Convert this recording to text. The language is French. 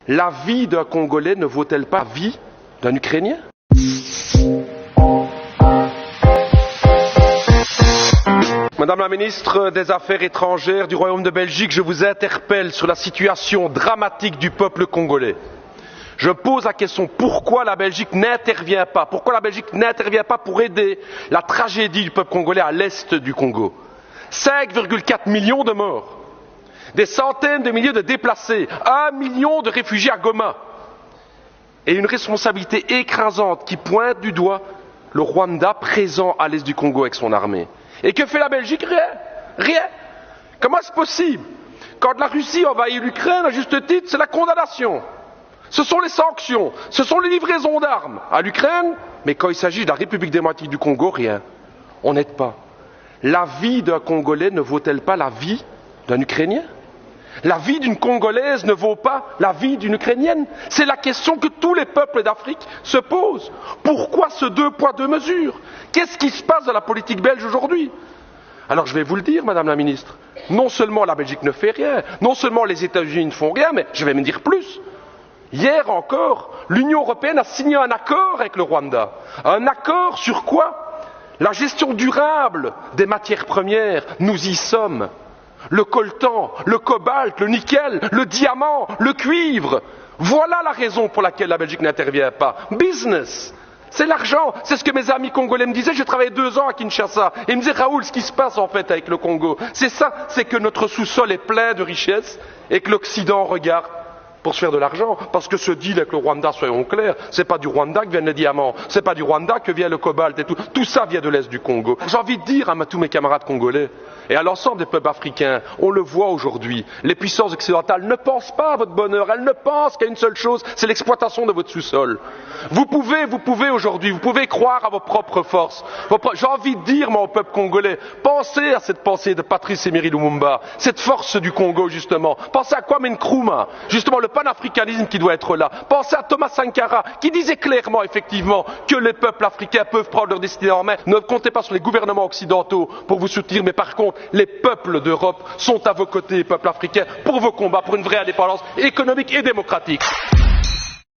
La vie d'un Congolais ne vaut-elle pas la vie d'un Ukrainien? Madame la ministre des Affaires étrangères du Royaume de Belgique, je vous interpelle sur la situation dramatique du peuple congolais. Je pose la question, pourquoi la Belgique n'intervient pas? Pourquoi la Belgique n'intervient pas pour aider la tragédie du peuple congolais à l'est du Congo? 5,4 millions de morts, des centaines de milliers de déplacés, 1 million de réfugiés à Goma, et une responsabilité écrasante qui pointe du doigt le Rwanda présent à l'est du Congo avec son armée. Et que fait la Belgique? Rien. Rien. Comment est-ce possible? Quand la Russie envahit l'Ukraine, à juste titre, c'est la condamnation. Ce sont les sanctions, ce sont les livraisons d'armes à l'Ukraine, mais quand il s'agit de la République démocratique du Congo, rien. On n'aide pas. La vie d'un Congolais ne vaut-elle pas la vie d'un Ukrainien? La vie d'une Congolaise ne vaut pas la vie d'une Ukrainienne? C'est la question que tous les peuples d'Afrique se posent. Pourquoi ce deux poids, deux mesures? Qu'est-ce qui se passe dans la politique belge aujourd'hui? Alors je vais vous le dire, Madame la Ministre, non seulement la Belgique ne fait rien, non seulement les États-Unis ne font rien, mais je vais me dire plus. Hier encore, l'Union européenne a signé un accord avec le Rwanda. Un accord sur quoi? La gestion durable des matières premières. Nous y sommes. Le coltan, le cobalt, le nickel, le diamant, le cuivre. Voilà la raison pour laquelle la Belgique n'intervient pas. Business. C'est l'argent. C'est ce que mes amis congolais me disaient. J'ai travaillé 2 ans à Kinshasa. Et ils me disaient, Raoul, ce qui se passe en fait avec le Congo, c'est ça, c'est que notre sous-sol est plein de richesses et que l'Occident regarde pour se faire de l'argent, parce que ce deal avec le Rwanda, soyons clairs, c'est pas du Rwanda que viennent les diamants, c'est pas du Rwanda que vient le cobalt et tout. Tout ça vient de l'Est du Congo. J'ai envie de dire à tous mes camarades congolais et à l'ensemble des peuples africains, on le voit aujourd'hui, les puissances occidentales ne pensent pas à votre bonheur, elles ne pensent qu'à une seule chose, c'est l'exploitation de votre sous-sol. Vous pouvez aujourd'hui, vous pouvez croire à vos propres forces. J'ai envie de dire, moi, au peuple congolais, pensez à cette pensée de Patrice Emery Lumumba, cette force du Congo, justement. Pensez à Kwame Nkrumah, justement, le panafricanisme qui doit être là. Pensez à Thomas Sankara, qui disait clairement, effectivement, que les peuples africains peuvent prendre leur destinée en main. Ne comptez pas sur les gouvernements occidentaux pour vous soutenir, mais par contre, les peuples d'Europe sont à vos côtés, les peuples africains, pour vos combats, pour une vraie indépendance économique et démocratique.